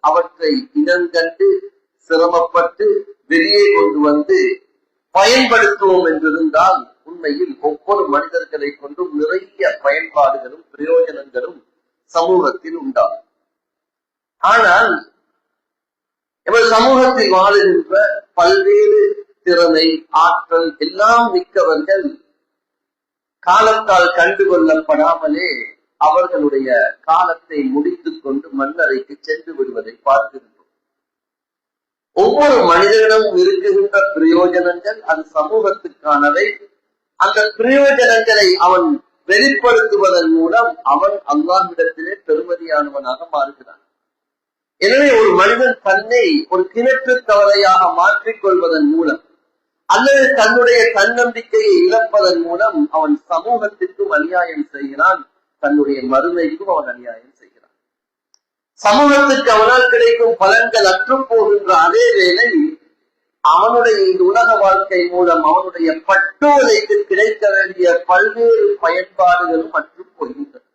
அவற்றை இனங்கண்டு சிரமப்பட்டு வெளியே கொண்டு வந்து பயன்படுத்துவோம் என்றிருந்தால் உண்மையில் ஒவ்வொரு மனிதர்களை கொண்டும் நிறைய பயன்பாடுகளும் பிரயோஜனங்களும் சமூகத்தில் உண்டாகும். ஆனால் எமது சமூகத்தில் வாழுகின்ற பல்வேறு திறமை ஆற்றல் எல்லாம் மிக்கவர்கள் காலத்தால் கண்டுகொள்ளப்படாமலே அவர்களுடைய காலத்தை முடித்துக் கொண்டு மண்ணறைக்கு சென்று விடுவதை பார்க்கின்றோம். ஒவ்வொரு மனிதனிடம் இருக்குகின்ற பிரயோஜனங்கள் அது சமூகத்துக்கானவை. அந்த பிரயோஜனங்களை அவன் வெளிப்படுத்துவதன் மூலம் அவன் அல்லாஹ்விடத்திலே பெருமதியானவனாக மாறுகிறான். எனவே ஒரு மனிதன் தன்னை ஒரு கிணற்று தவறையாக மாற்றிக் கொள்வதன் மூலம் அல்லது தன்னுடைய தன்னம்பிக்கையை இழப்பதன் மூலம் அவன் சமூகத்திற்கும் அநியாயம் செய்கிறான், தன்னுடைய மறுமைக்கும் அவன் அநியாயம் செய்கிறான். சமூகத்துக்கு அவனால் கிடைக்கும் பலன்கள் அற்று போகின்ற அதே வேளை அவனுடைய இந்த உலக வாழ்க்கை மூலம் அவனுடைய பட்டுவதைக்கு கிடைக்க வேண்டிய பல்வேறு பயன்பாடுகளும் அற்று போகின்றன.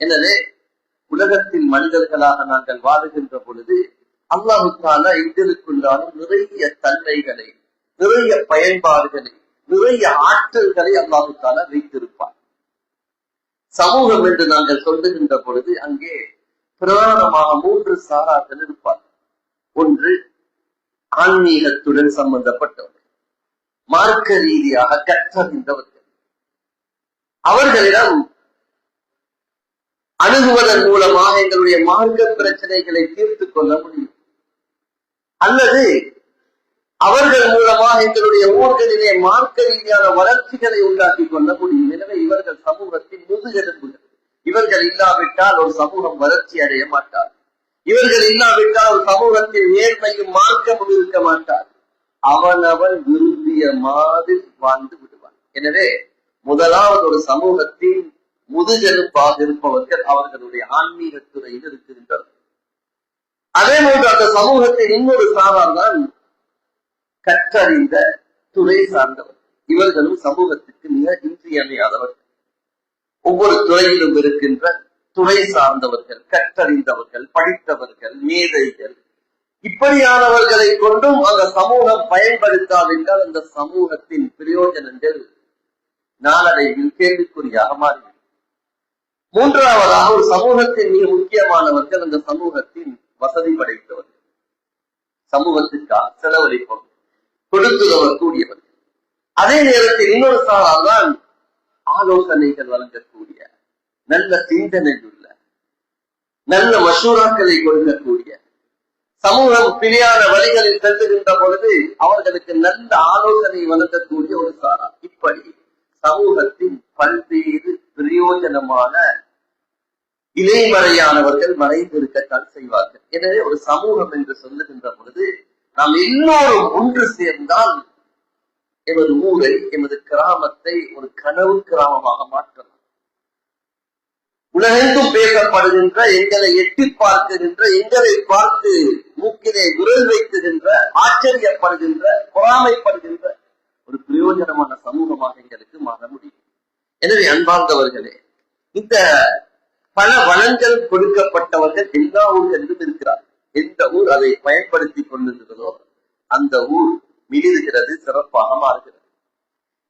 எனவே உலகத்தில் மனிதர்களாக நாங்கள் வாழுகின்ற பொழுது அல்லாஹ் தஆலா எங்களுக்குள்ளான நிறைய தன்மைகளை, நிறைய பயன்பாடுகளை, நிறைய ஆற்றல்களை அல்லாஹ் தஆலா வைத்திருப்பார். சமூகம் என்று நாங்கள் சொல்லுகின்ற பொழுது அங்கே பிரதானமாக 3 சாரார்கள் இருப்பார். ஒன்று ஆன்மீகத்துடன் சம்பந்தப்பட்டவர்கள், மார்க்க ரீதியாக கற்றறிந்தவர்கள். அவர்களிடம் அணுகுவதன் மூலமாக எங்களுடைய மார்க்க பிரச்சனைகளை தீர்த்துக் கொள்ள முடியும், அல்லது அவர்கள் மூலமாக எங்களுடைய ஊர்களிலே மார்க்க ரீதியான வளர்ச்சிகளை உண்டாக்கி கொள்ள முடியும். எனவே இவர்கள் சமூகத்தின் முதுகெலும்புகள். இவர்கள் இல்லாவிட்டால் ஒரு சமூகம் வளர்ச்சி அடைய மாட்டார். இவர்கள் இல்லாவிட்டால் ஒரு சமூகத்தில் நேர்மையும் மார்க்கமும் இருக்க மாட்டார். அவனவன் விரும்பிய மாதிரி வாழ்ந்து விடுவான். எனவே முதலாவது ஒரு சமூகத்தின் முதுகெலும்பாக இருப்பவர்கள் அவர்களுடைய ஆன்மீக துறையில் இருக்கின்றனர். அதே போன்று அந்த சமூகத்தின் இன்னொரு சாரார் தான் கற்றறிந்த துறை சார்ந்தவர். இவர்களும் சமூகத்திற்கு மிக இன்றியமையாதவர்கள். ஒவ்வொரு துறையிலும் இருக்கின்ற துறை சார்ந்தவர்கள், கற்றறிந்தவர்கள், படித்தவர்கள், மேதைகள், இப்படியானவர்களை கொண்டும் அந்த சமூகம் பயன்படுத்தாவிட்டால் அந்த சமூகத்தின் பிரயோஜனங்கள் நாளடைவில் கேள்விக்குறியாக மாறிவிடும். மூன்றாவதாக ஒரு சமூகத்தின் மிக முக்கியமானவர்கள் அந்த சமூகத்தின் வசதி படைத்தவர்கள், சமூகத்திற்காக செலவழிப்பவர்கள், கொடுத்துதவக்கூடியவர்கள். அதே நேரத்தில் இன்னொரு சாரால்தான் ஆலோசனைகள் வழங்கக்கூடிய, நல்ல சிந்தனையுள்ள, நல்ல மசூராக்களை கொடுக்கக்கூடிய, சமூகம் பிழையான வழிகளில் செல்லுகின்ற பொழுது அவர்களுக்கு நல்ல ஆலோசனை வழங்கக்கூடிய ஒரு சாரா. இப்படி சமூகத்தின் பல்வேறு பிரயோஜனமான இலைமறையானவர்கள் மறைந்திருக்கத்தான் செய்வார்கள். எனவே ஒரு சமூகம் என்று சொல்லுகின்ற பொழுது நாம் எல்லோரும் ஒன்று சேர்ந்தால் எமது ஊரை, எமது கிராமத்தை ஒரு கனவு கிராமமாக மாற்றலாம். உலகெங்கும் பேசப்படுகின்ற, எங்களை எட்டி பார்க்குகின்ற, எங்களை பார்த்து மூக்கிலே விரல் வைக்குகின்ற, ஆச்சரியப்படுகின்ற, பொறாமைப்படுகின்ற ஒரு பிரயோஜனமான சமூகமாக எங்களுக்கு மாற முடியும். எனவே அன்பார்ந்தவர்களே, இந்த பல வளங்கள் கொடுக்கப்பட்டவர்கள் எல்லா ஊர்களிலும் இருக்கிறார். எந்த ஊர் அதை பயன்படுத்திக் கொண்டிருக்கிறதோ அந்த ஊர் மிளிர்கிறது, சிறப்பாக மாறுகிறது.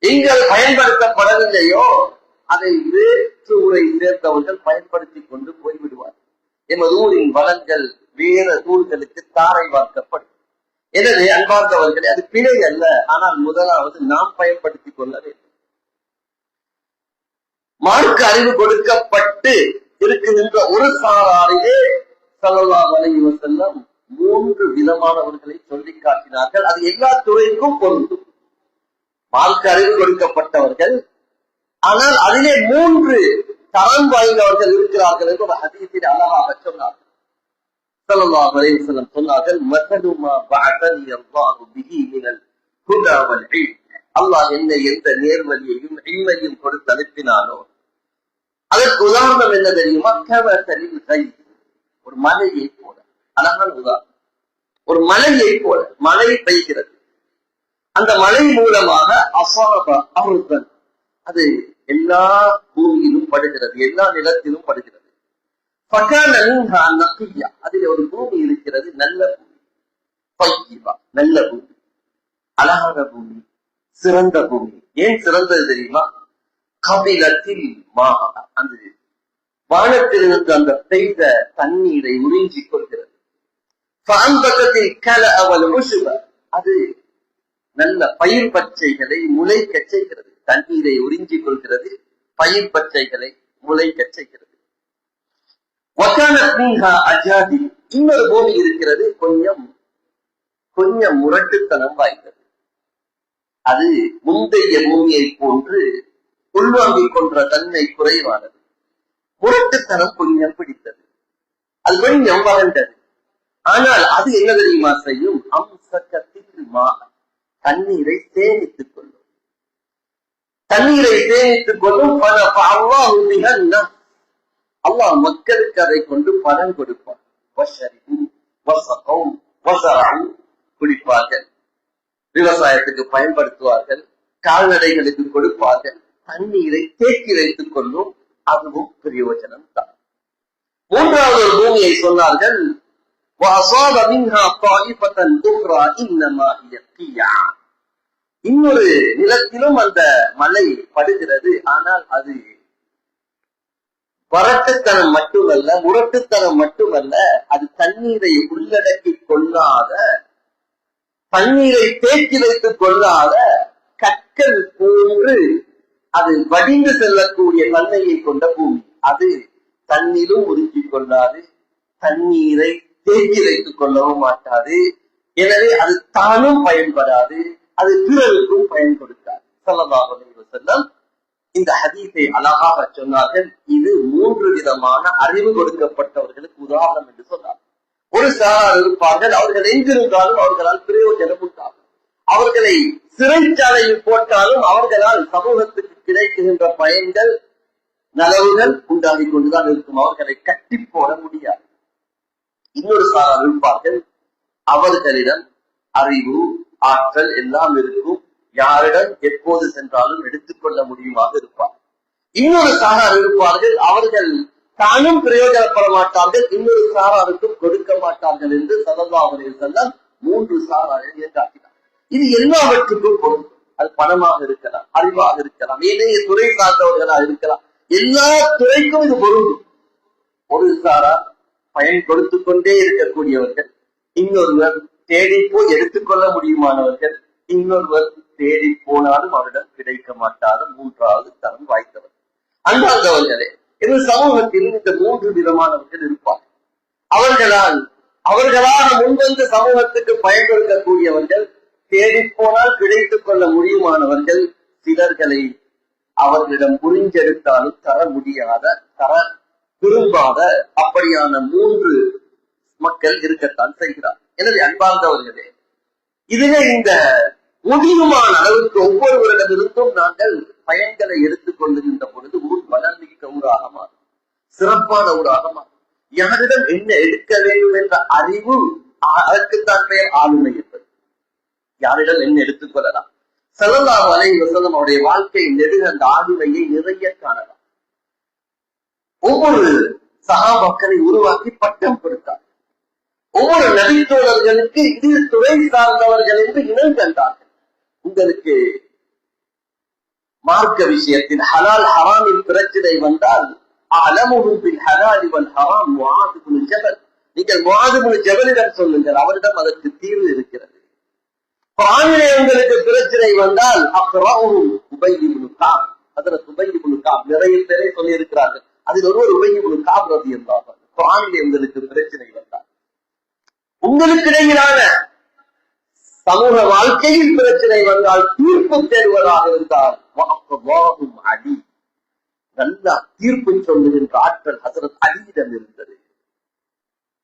எங்கள் பயன்படுத்தப்படவில்லையோ அதை வேற்று ஊரை சேர்ந்தவர்கள் பயன்படுத்திக் கொண்டு போய்விடுவார். எமது ஊரின் வளங்கள் வேறு ஊர்களுக்கு தாரை வார்க்கப்படும். எனவே அன்பார்ந்தவர்களே, அது பிழை அல்ல. ஆனால் முதலாவது நாம் பயன்படுத்திக் கொள்ள வேண்டும். மார்க்க அறிவு கொடுக்கப்பட்டு இருக்குகின்ற ஒரு சாராரிலே ஸல்லல்லாஹு அலைஹி வஸல்லம் 3 விதமானவர்களை சொல்லி காட்டினார்கள். அது எல்லா துறைக்கும் பொருந்தும். மார்க்க அறிவு கொடுக்கப்பட்டவர்கள், ஆனால் அதிலே 3 தரம் வாய்ந்தவர்கள் இருக்கிறார்கள் என்று ஒரு ஹதீஸில் அழகாக சொன்னார்கள். ஸல்லல்லாஹு அலைஹி வஸல்லம் சொன்னார்கள், மஸலு மா பஅஸனி அல்லாஹு பிஹி மினல் ஹுதா வல் இல்ம். அல்லாஹ் என்னை எந்த நேர்வழியையும் இல்மையும் கொடுத்து அனுப்பினானோ அதற்கு உதாரணம் என்ன தெரியுமா? கமஸலில் கைஸ், ஒரு மலையை போல. அழகான உதாரணம். ஒரு மலையை போல, மழை பெய்கிறது. அந்த மழை மூலமாக அஸாப அர்தன், அது எல்லா பூமியிலும் படுகிறது, எல்லா நிலத்திலும் படுகிறது. ஃபகான மின்ஹா நகியா, அதில் ஒரு பூமி இருக்கிறது, பூமி, சிறந்த பூமி. ஏன் சிறந்தது தெரியுமா? கபிலத்தில் அந்த வானத்திலிருந்து அந்த பெய்த தண்ணீரை உறிஞ்சிக் கொள்கிறது. அது நல்ல பயிர் பச்சைகளை முளைக்கச் செய்கிறது. தண்ணீரை உறிஞ்சிக் கொள்கிறது, பயிர் பச்சைகளை முளைக்கச் செய்கிறது. இன்னொரு பூமி இருக்கிறது, கொஞ்சம் கொஞ்சம் முரட்டுத்தனம் வாய்ந்தது. அது முந்தைய பூமியை போன்று உள்வாங்கிக் கொன்ற தன்மை குறைவானது. முரட்டுத்தனம் கொஞ்சம் பிடித்தது, அது கொஞ்சம் வளர்ந்தது. ஆனால் அது என்ன தெரியுமா செய்யும்? தண்ணீரை சேமித்துக் கொள்ளும். தண்ணீரை சேமித்துக் கொள்ளும். அல்லாஹ் மக்களுக்கு அதை கொண்டு பலன் கொடுப்பார். குடிப்பார்கள், விவசாயத்துக்கு பயன்படுத்துவார்கள், கால்நடைகளுக்கு கொடுப்பார்கள். தண்ணீரை தேக்கி வைத்துக் கொள்ளும். அதுவும் பிரயோஜனம் தான். மூன்றாவது ஒரு பூமியை சொன்னார்கள், இன்னொரு நிலத்திலும் அந்த மழை படுகிறது. ஆனால் அது வறட்டுத்தனம் மட்டுமல்ல, முரட்டுத்தனம் மட்டுமல்ல, அது தண்ணீரை உள்ளடக்கி கொள்ளாத, தண்ணீரை தேக்கி வைத்துக் கொள்ளாத கற்கள் போன்று அது வடிந்து செல்லக்கூடிய தன்மையை கொண்ட பூமி. அது தண்ணீரும் உறிஞ்சிக் கொள்ளாது, தண்ணீரை தேக்கி வைத்துக் கொள்ளவும் மாட்டாது. எனவே அது தானும் பயன்படாது, அது பிறருக்கும் பயன் கொடுக்காது. ஸல்லல்லாஹு அலைஹி வஸல்லம் இந்த ஹதீஸை அழகாக சொன்னார்கள். இது 3 விதமான அறிவு கொடுக்கப்பட்டவர்களுக்கு உதாரணம் என்று சொன்னார். ஒரு சாரார் இருப்பார்கள், அவர்கள் எங்கிருந்தாலும் அவர்களால் பிரயோஜனம் உண்டாகும். அவர்களை சிறைச்சாலையில் போட்டாலும் அவர்களால் சமூகத்துக்கு கிடைக்கின்ற பயன்கள், நலவுகள் உண்டாகிக் கொண்டுதான் இருக்கும். அவர்களை கட்டி போட முடியாது. இன்னொரு சாரார் இருப்பார்கள், அவர்களிடம் அறிவு, ஆற்றல் எல்லாம் இருக்கும். யாரிடம் எப்போது சென்றாலும் எடுத்துக்கொள்ள முடியுமாக இருப்பார். இன்னொரு சாரார் இருப்பார்கள், அவர்கள் தானும் பிரயோஜனப்பட மாட்டார்கள், இன்னொரு சாராருக்கும் கொடுக்க மாட்டார்கள் என்று ஸல்லல்லாஹு அலைஹி வஸல்லம் 3 சாராரை ஏற்றாக்கினார். இது எல்லாவற்றுக்கும் பொருள். அது பணமாக இருக்கலாம், அறிவாக இருக்கலாம், ஏனைய துறை சார்ந்தவர்களாக இருக்கலாம். எல்லா துறைக்கும் இது பொருள். ஒரு சாரார் பயன் கொடுத்துக் கொண்டே இருக்கக்கூடியவர்கள், இன்னொருவர் தேடி போய் எடுத்துக்கொள்ள முடியுமானவர்கள், இன்னொருவர் தேடி போனாலும் அவரிடம் கிடைக்க மாட்டாத 3வது தரம் வாய்த்தவர். அன்பார்ந்தவர்களே, இந்த சமூகத்தில் இந்த 3 விதமானவர்கள் இருப்பார்கள். அவர்களாக முன்வந்து சமூகத்துக்கு பயன் கொடுக்கக்கூடியவர்கள், தேடி போனால் கிடைத்துக் கொள்ள முடியுமானவர்கள், சிலர்களை அவர்களிடம் புரிஞ்செடுத்தாலும் தர முடியாத, தர விரும்பாத, அப்படியான 3 மக்கள் இருக்கத்தான் செய்கிறார். எனவே அன்பார்ந்தவர்களே, இதுவே இந்த முடிவுமான அளவுக்கு ஒவ்வொருவரிடமிருந்தும் நாங்கள் பயன்களை எடுத்துக் கொள்ளுகின்ற பொழுது ஊர் வளர்மிக்க ஊராக மாறும், சிறப்பான ஊராக மாறும். யாரிடம் என்ன எடுக்க வேண்டும் என்ற அறிவு, அதற்குத்தான் பெயர் ஆளுமை என்பது. யாரிடம் என்ன எடுத்துக் கொள்ளலாம். ஸல்லல்லாஹு அலைஹி வஸல்லம் அவருடைய வாழ்க்கை நெடுக அந்த ஆளுமையை நிறைய காணலாம். ஒவ்வொரு சஹாபாக்களை உருவாக்கி பட்டம் கொடுத்தார். ஒவ்வொரு நபித்தோழர்களுக்கு இது துறை சார்ந்தவர்கள் என்று இனம் கண்டார்கள். உங்களுக்கு மார்க்க விஷயத்தில் ஹலால் ஹராமின் பிரச்சனை வந்தால், அலமுஹும் பில் ஹலாலி வல் ஹராம் முஆத் இப்னு ஜபல், நீங்கள் முஆத் இப்னு ஜபலிடம் சொல்லுங்கள், அவரிடம் அதற்கு தீர்வு இருக்கிறது. குர்ஆனிலே உங்களுக்கு பிரச்சனை வந்தால் அக்ரஹும் உபை இப்னு கஅப், ஹஜ்ரத் உபை இப்னு கஅப் நிறைய பேரை சொல்லி இருக்கிறார்கள். அதில் ஒருவர் உபை இப்னு கஅப் ரலியல்லாஹு அன்ஹு. குர்ஆனிலே உங்களுக்கு பிரச்சனை வந்தால், உங்களுக்கு இடையிலான சமூக வாழ்க்கையில் பிரச்சனை வந்தால், தீர்ப்பு தேடுவதாக இருந்தால் அலி, நல்லா தீர்ப்பு சொல்லுகின்ற ஆற்றல் ஹஜ்ரத் அலியிடம் இருந்தது.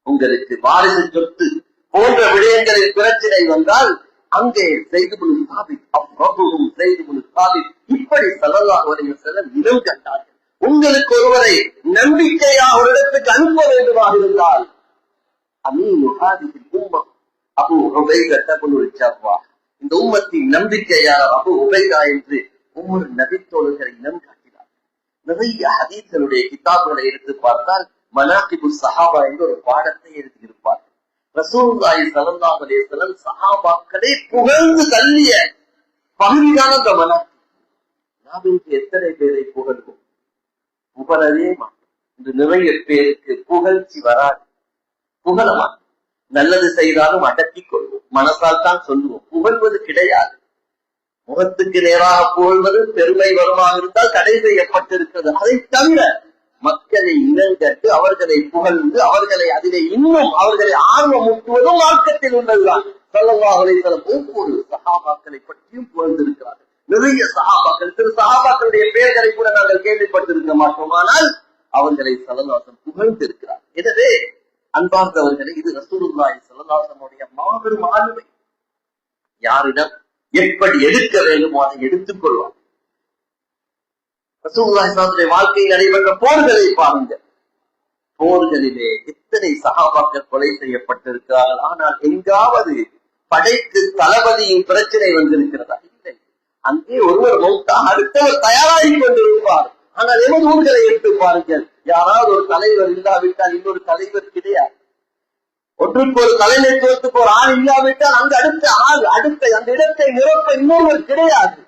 உங்களுக்கு வாரிசு சொத்து போன்ற விடயங்களில் பிரச்சனை வந்தால் அங்கே ஸைத் இப்னு சாபித், அப்ரஹும் ஸைத் இப்னு சாபித், இப்படி ஸல்லல்லாஹு அலைஹி வஸல்லம் இனம் கண்டார்கள். உங்களுக்கு ஒருவரை நம்பிக்கையாக ஒரு இடத்துக்கு அனுப்ப வேண்டுமாக இருந்தால், அமீனு ஹாதிஹில் உம்ம அபூ உபைதா இப்னு ஜர்ராஹ், இந்த உம்மத்தின் நம்பிக்கையாளர் அபூ உபைதா என்று ஒவ்வொரு நபித்தோழர்களை இனம் காட்டினார். நிறைய ஹதீஸ்களுடைய கிதாபுகளை எடுத்து பார்த்தால் மனாகிபு ஸஹாபா என்ற ஒரு பாடத்தை எழுதியிருப்பார்கள். ரசூலுல்லாஹி ஸல்லல்லாஹு அலைஹி வஸல்லம் சஹாபாக்களை புகழ்ந்து தள்ளிய பகுதிதான் அந்த மனம். நாம் இன்று எத்தனை பேரை புகழ்வோம்? புகழவே மாட்டோம். இன்று நிறைய பேருக்கு புகழ்ச்சி வராது, புகழமா. நல்லது செய்தாலும் அடக்கிக் கொள்வோம், மனசால் தான் சொல்லுவோம், புகழ்வது கிடையாது. முகத்துக்கு நேராக புகழ்வது பெருமை வருமாக இருந்தால் தடை செய்யப்பட்டிருக்கிறது. அதை தவிர மக்களை இனங்கட்டு அவர்களை புகழ்ந்து அவர்களை அதிலே இன்னும் அவர்களை ஆர்வமூட்டுவதும் மார்க்கத்தில் உள்ளதுதான். ஸல்லல்லாஹு அலைஹி வஸல்லம் ஒவ்வொரு சஹாபாக்களை பற்றியும் புகழ்ந்திருக்கிறார்கள். நிறைய சஹாபாக்கள், திரு சஹாபாக்களுடைய பெயர்களை கூட நாங்கள் கேள்விப்பட்டிருக்க மாட்டோம், ஆனால் அவர்களை ஸல்லல்லாஹு அலைஹி வஸல்லம் புகழ்ந்திருக்கிறார். எனவே அன்பார்ந்தவர்களை, இது ரசூலுல்லாஹி ஸல்லல்லாஹு அலைஹி வஸல்லம் மாபெரும் ஆளுமை. யாரிடம் எப்படி எடுக்க வேண்டுமோ அதை எடுத்துக் கொள்வார். ரசூலுல்லாஹி ஸல்லல்லாஹு அலைஹி வஸல்லம் வாழ்க்கையில் நடைபெற்ற போர்களை பாருங்கள். போர்களிலே எத்தனை சஹாபாக்கள் கொலை செய்யப்பட்டிருக்கிறார்கள். ஆனால் எங்காவது படைக்கு தளபதியின் பிரச்சனை வந்திருக்கிறதா? இல்லை. அங்கே ஒருவர் மௌத்தா அடுத்தவர் தயாராகி கொண்டிருப்பார். ஆனால் எமது ஊர்களை எடுத்து பாருங்கள். யாராவது ஒரு தலைவர் இல்லாவிட்டால் இன்னொரு தலைவர் கிடையாது. ஒன்றுக்கு ஒரு தலைமைத்துவத்துக்கு ஒரு ஆள் இல்லாவிட்டால் அங்கு அடுத்த ஆள், அடுத்த அந்த இடத்தை நிரப்ப இன்னொருவர் கிடையாது.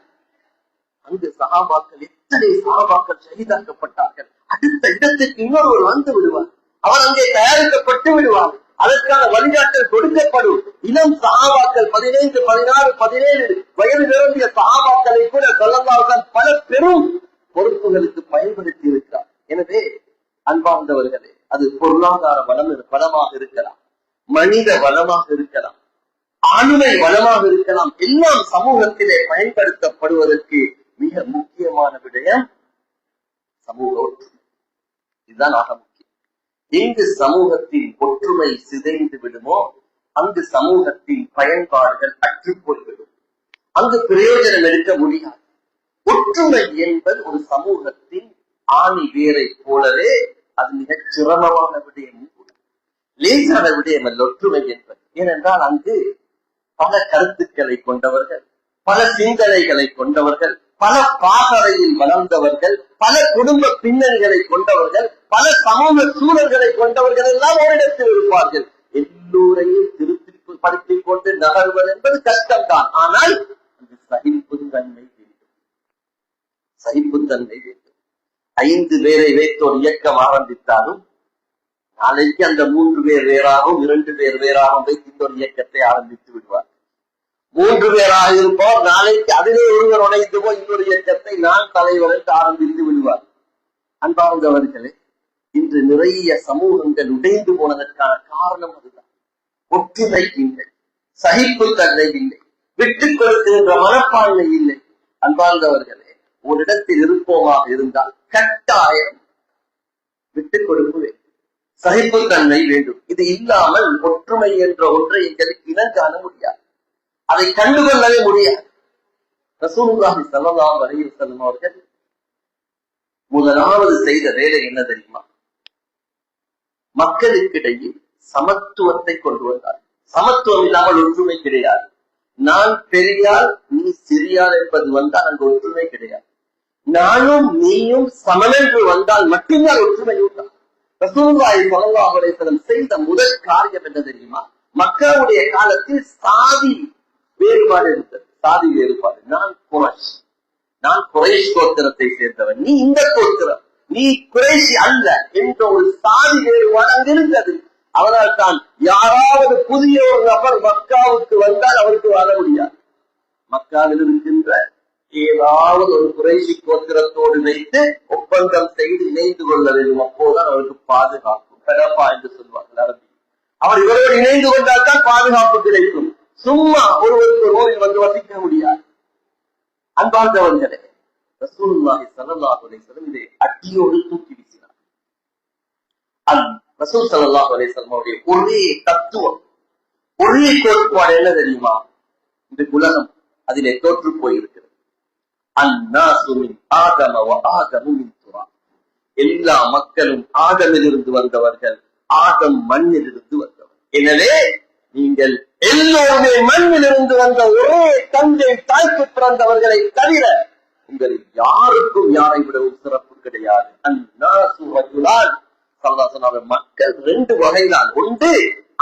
அங்கு சஹாபாக்கள், எத்தனை சஹாபாக்கள் ஷஹீதாக்கப்பட்டார்கள். அடுத்த இடத்துக்கு இன்னொருவர் வந்து விடுவார், அவர் அங்கே தயாரிக்கப்பட்டு விடுவார். அதற்கான வழிகாட்டல் கொடுக்கப்படும். இளம் சஹாபாக்கள் 15, 16, 17 வயது நிரம்பிய சஹாபாக்களை கூட ஸல்லல்லாஹு அலைஹி வஸல்லம் பல பெரும் பொறுப்புகளுக்கு பயன்படுத்தி இருக்கிறார். எனவே அன்பார்ந்தவர்களே, அது பொருளாதார வளமாக இருக்கலாம், மனித வளமாக இருக்கலாம், ஆளுமை வளமாக இருக்கலாம். எல்லாம் சமூகத்திலே பயன்படுத்தப்படுவதற்கு மிக முக்கியமான விடயம் சமூக ஒற்றுமை. இதுதான் ஆக முக்கியம். எங்கு சமூகத்தின் ஒற்றுமை சிதைந்து விடுமோ அங்கு சமூகத்தின் பயன்பாடுகள் அற்றுப்போய்விடும், அங்கு பிரயோஜனம் எடுக்க முடியாது. ஒற்றுமை என்பது ஒரு சமூகத்தின் ஆணி வேரை போலவே அது மிகச் சிரமமான விடயம் கூட, லேசான விடயம் அல்ல ஒற்றுமை என்பது. ஏனென்றால் அங்கு பல கருத்துக்களை கொண்டவர்கள், பல சிந்தனைகளை கொண்டவர்கள், பல பாசறையில் வளர்ந்தவர்கள், பல குடும்ப பின்னணிகளை கொண்டவர்கள், பல சமூக சூழல்களை கொண்டவர்கள் எல்லாம் ஓரிடத்தில் இருப்பார்கள். எல்லோரையும் திருப்திப்படுத்திக் கொண்டு நகர்வது என்பது கஷ்டம்தான். ஆனால் அந்த சகிப்புத்தன்மை வேண்டும், சகிப்புத்தன்மை வேண்டும். 5 பேரை வைத்து ஒரு இயக்கம் ஆரம்பித்தாலும் நாளைக்கு அந்த 3 பேர் வேறாகவும் 2 பேர் வேறாகவும் வைத்து இந்த ஒரு இயக்கத்தை ஆரம்பித்து விடுவார். 3 பேராக இருப்போர் நாளைக்கு அதிலே ஒருவர் உடைந்து போய் இன்னொரு இயக்கத்தை நான் தலைவர் என்று ஆரம்பித்து விடுவார். அன்பார்ந்தவர்களே, இன்று நிறைய சமூகங்கள் உடைந்து போனதற்கான காரணம் அதுதான். ஒற்றுமை இல்லை, சகிப்புத்தன்மை இல்லை, விட்டுக் கொடுக்கின்ற மனப்பான்மை இல்லை. அன்பார்ந்தவர்களே, ஒரு இடத்தில் இருப்போமாக இருந்தால் கட்டாயம் விட்டுக் கொடுக்க வேண்டும், சகிப்புத்தன்மை வேண்டும். இது இல்லாமல் ஒற்றுமை என்ற ஒன்றை எங்களுக்கு இனங்காண முடியாது, அதை கண்டுகொள்ளவே முடியாது. ரசூலுல்லாஹி ஸல்லல்லாஹு அலைஹி வஸல்லம் அவர்கள் முதலாவது செய்த வேலை என்ன தெரியுமா? மக்களுக்கிடையே சமத்துவத்தை கொண்டு வந்தார். சமத்துவம் இல்லாமல் ஒற்றுமை கிடையாது. நான் பெரியார், நீ சிறியார் என்பது வந்தால் அங்கு ஒற்றுமை கிடையாது. நானும் நீயும் சமனென்று வந்தால் மட்டும்தான் ஒற்றுமை உண்டாகும். ரசூலுல்லாஹி ஸல்லல்லாஹு அலைஹி வஸல்லம் செய்த முதல் காரியம் என்ன தெரியுமா? மக்களுடைய காலத்தில் சாதி வேறுபாடு இருந்தது, சாதி வேறுபாடு. நான் குறைஷ் கோத்திரத்தை சேர்ந்தவன், நீ இந்த கோத்திரம், நீ குறைஷி அல்ல என்ற ஒரு சாதி வேறுபாடு அங்கு இருந்தது. அதனால் தான் யாராவது புதிய ஒரு நபர் மக்காவுக்கு வந்தால் அவருக்கு வர முடியாது. மக்காவில் இருக்கின்ற ஏதாவது ஒரு குறைஷி கோத்திரத்தோடு வைத்து ஒப்பந்தம் செய்து இணைந்து கொள்ள வேண்டும். அப்போதான் அவருக்கு பாதுகாப்பு, பெறப்பா என்று சொல்வார்கள் அரபி. அவர் இவரோடு இணைந்து கொண்டால் தான் பாதுகாப்பு கிடைக்கும். சும்மா ஒருவருக்கு ரோடில் வந்து வசிக்க முடியாது. அன்பார்ந்தவர்களே, ரசூலுல்லாஹி ஸல்லல்லாஹு அலைஹி வஸல்லம் இதை அடியோடு தூக்கி வீசினார். ரசூல் ஸல்லல்லாஹு அலைஹி வஸல்லம் அவருடைய ஒரே தத்துவம், ஒரே கோட்பாடு என்ன தெரியுமா? இந்த உலகம் அதிலே தோற்று போயிருக்கிறது. அன்னாசு மின் ஆதம வ ஆதமு மின் துராப். எல்லா மக்களும் ஆதமிலிருந்து வந்தவர்கள், ஆதம் மண்ணிலிருந்து வந்தவர். எனவே நீங்கள் எல்லோருமே மண்ணிலிருந்து வந்த ஒரே தந்தை தாய்க்கு பிறந்தவர்களை தவிர உங்களில் யாருக்கும் யாரை விடவும் சிறப்பு கிடையாது. மக்கள் 2 வகைதான். ஒன்று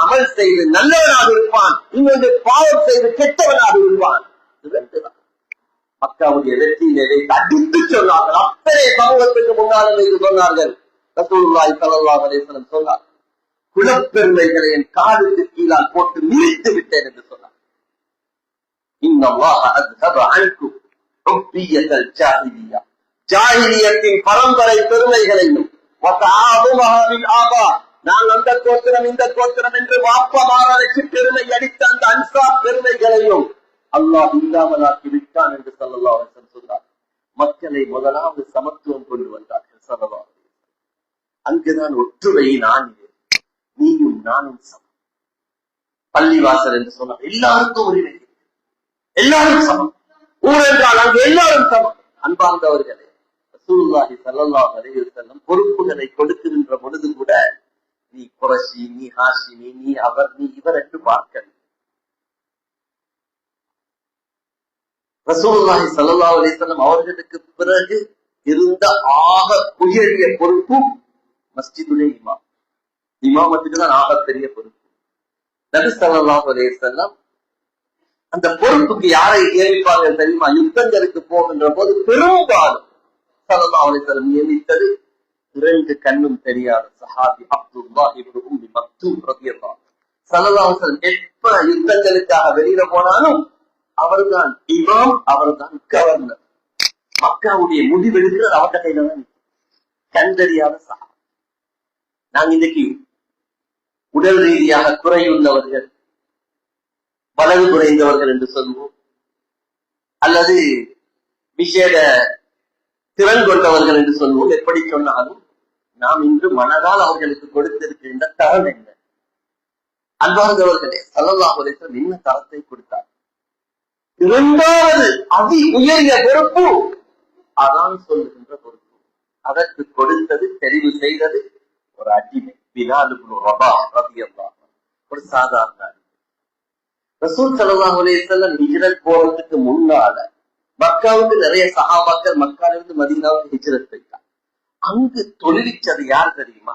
அமல் செய்து நல்லவனாக இருப்பான், இன்னொன்று பாவம் செய்து கெட்டவனாக இருப்பான். 2 தான். மக்காவுடைய வெற்றியிலே அடித்து சொன்னார்கள். அத்தனை சமூகத்துக்கு முன்னாலும் இது சொன்னார்கள். ரசூலுல்லாஹி ஸல்லல்லாஹு அலைஹி வஸல்லம் சொன்னார், குலப்பெருமைகளை என் காலுக்கு கீழால் போட்டு மீழ்த்து விட்டேன் என்று சொன்னார். இன்னல்லாஹ அஸ்ஹப அன்கும் ஹுப்பியத்தல் ஜாஹிலிய்யா, ஜாஹிலியத்தின் பரம்பரை பெருமைகளையும் நான் அந்த கோத்திரம் இந்த கோத்திரம் என்று வாப்பமாரனுக்கு பெருமை அடித்த அந்த அன்சா பெருமைகளையும் அல்லாஹ் இல்லாமலாக்கி விட்டான் என்று ஸல்லல்லாஹு அலைஹி வஸல்லம் சொன்னார். மக்களை முதலாவது சமத்துவம் கொண்டு வந்தார்கள் ஸல்லல்லாஹு அலைஹி வஸல்லம். அங்குதான் ஒற்றுமையின் ஆணியே, நீயும் நானும் சமம். பள்ளிவாசல் என்று சொன்னார், எல்லாருக்கும் உரிமை, எல்லாரும் சமம். ஊர் என்றால் அங்கு எல்லாரும் சமம். அன்பார்ந்தவர்களே, ரசூலுல்லாஹி ஸல்லல்லாஹு அலைஹி வஸல்லம் பொறுப்புகளை கொடுக்கின்ற பொழுது கூட நீ குறைஷி, நீ ஹாஷிமி, நீ அவர், நீ இவர் என்று பார்க்கவில்லை. ரசூலுல்லாஹி ஸல்லல்லாஹு அலைஹி வஸல்லம் அவர்களுக்கு பிறகு இருந்த ஆக உயரிய பொறுப்பு மஸ்ஜிதுலே இமாம். இமாமத்துக்கு தான் ஆக பெரிய பொறுப்பு. நபி ஸல்லல்லாஹு அலைஹி வஸல்லம் அந்த பொறுப்புக்கு யாரை நியமிப்பார்கள் தெரியுமா? யுத்தங்களுக்கு போகின்ற போது பெரும்பாலும் ஸல்லல்லாஹு அலைஹி வஸல்லம் நியமித்தது 2 கண்ணும் தெரியாத சஹாபி அப்துல்லாஹ் இப்னு உம்மி மக்தூம் ரலியல்லாஹு அன்ஹு. ஸல்லல்லாஹு அலைஹி வஸல்லம் எப்ப யுத்தங்களுக்காக வெளியில போனாலும் அவர்தான் இமாம், அவர்தான் கவர்னர். மக்காவுடைய முடிவெடுக்கிறது அவர்கிட்ட கையில தான். கண்டறியாத சஹாபி. நாங்க இன்னைக்கு உடல் ரீதியாக குறையுள்ளவர்கள், வலது குறைந்தவர்கள் என்று சொல்வோம், அல்லது விசேட திறன் கொண்டவர்கள் என்று சொல்வோம். எப்படி சொன்னாலும் நாம் இன்று மனதால் அவர்களுக்கு கொடுத்திருக்கின்ற தரம் என்ன? அன்பார்ந்தவர்களே, ஸல்லல்லாஹு அலைஹி வஸல்லம் என்ன தரத்தை கொடுத்தார்? இரண்டாவது அதி உயரிய பொறுப்பு அதான் சொல்லுகின்ற பொறுப்பு. அதற்கு கொடுத்தது, தெரிவு செய்தது ஒரு அடிமை, பிலால் இப்னு ரபாஹ் ரலியல்லாஹு அன்ஹு. ஒரு சாதாரண ரசூல் ஸல்லல்லாஹு அலைஹி வஸல்லம் ஹிஜ்ரத் போறதுக்கு முன்னால மக்காவுக்கு நிறைய சஹாபாக்கள் மக்காவிலிருந்து மதீனாவுக்கு ஹிஜ்ரத் போயிட்டாங்க. அங்கு தொழிலிச்சது யார் தெரியுமா?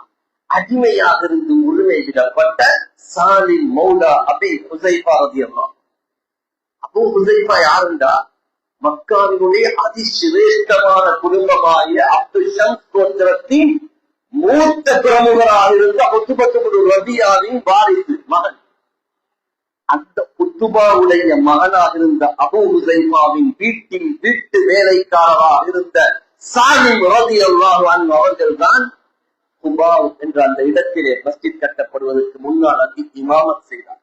அடிமையாக இருந்து உரிமை விடப்பட்ட சாலிம் மௌலா அபி ஹுஸைஃபா ரலியல்லாஹு அன்ஹு. அபூ ஹுஸைஃபா யாருண்டா? மக்காவினுடைய அதிசிரேஷ்டமான குடும்பமாகிய அப்துல் ஷம்ஸ் கோத்திரத்தின் மூத்த பிரமுகராக இருந்த உத்பத் இப்னு ரபியாவின் வாரிசு மகன். அந்த உத்துபாவுடைய மகனாக இருந்த அபூ ஹுஸைஃபாவின் வீட்டில் வீட்டு வேலைக்காரராக இருந்த சாலிம் ரலியல்லாஹு அன்ஹு அவர்கள் தான் குபா என்ற அந்த இடத்திலே மஸ்ஜித் கட்டப்படுவதற்கு முன்னால் இமாமத் செய்தார்.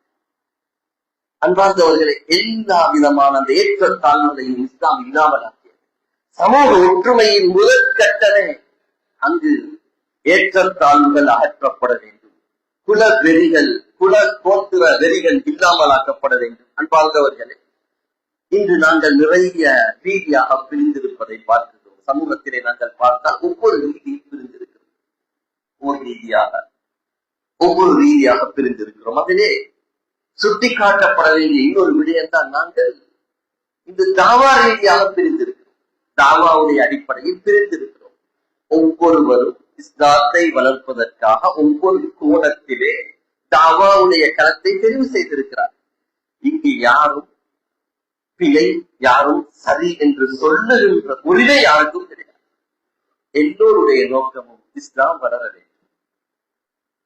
அன்பார்ந்தவர்களே, எல்லா விதமான அந்த ஏற்றத்தாழ்வுகளையும் இஸ்லாம் இல்லாமலாக்கியது. சமூக ஒற்றுமையின் முதற்கட்டளை அங்கு ஏற்றத்தாழ்வுகள் அகற்றப்பட வேண்டும். குல வெறிகள், குல கோத்திர வெறிகள் இல்லாமலாக்கப்பட வேண்டும். அன்பார்ந்தவர்களே, இன்று நாங்கள் நிறைய ரீதியாக பிரிந்திருப்பதை பார்க்கிறோம். சமூகத்திலே நாங்கள் பார்த்தால் ஒவ்வொரு ரீதியில் பிரிந்திருக்கிறோம். ஒவ்வொரு ரீதியாக பிரிந்திருக்கிறோம். அதிலே சுட்டி காட்டப்பட வேண்டிய இன்னொரு விடயம்தான், நாங்கள் இந்த தாவா ரீதியாக பிரிந்திருக்கிறோம். தாவாவுடைய அடிப்படையில் பிரிந்திருக்கிறோம். ஒவ்வொருவரும் இஸ்லாத்தை வளர்ப்பதற்காக ஒவ்வொரு கோணத்திலே தாவாவுடைய களத்தை தெரிவு செய்திருக்கிறார். இங்கு யாரும் பிழை, யாரும் சரி என்று சொல்லுகின்ற உரிமை யாருக்கும் கிடையாது. எல்லோருடைய நோக்கமும் இஸ்லாம் வளர வேண்டும்.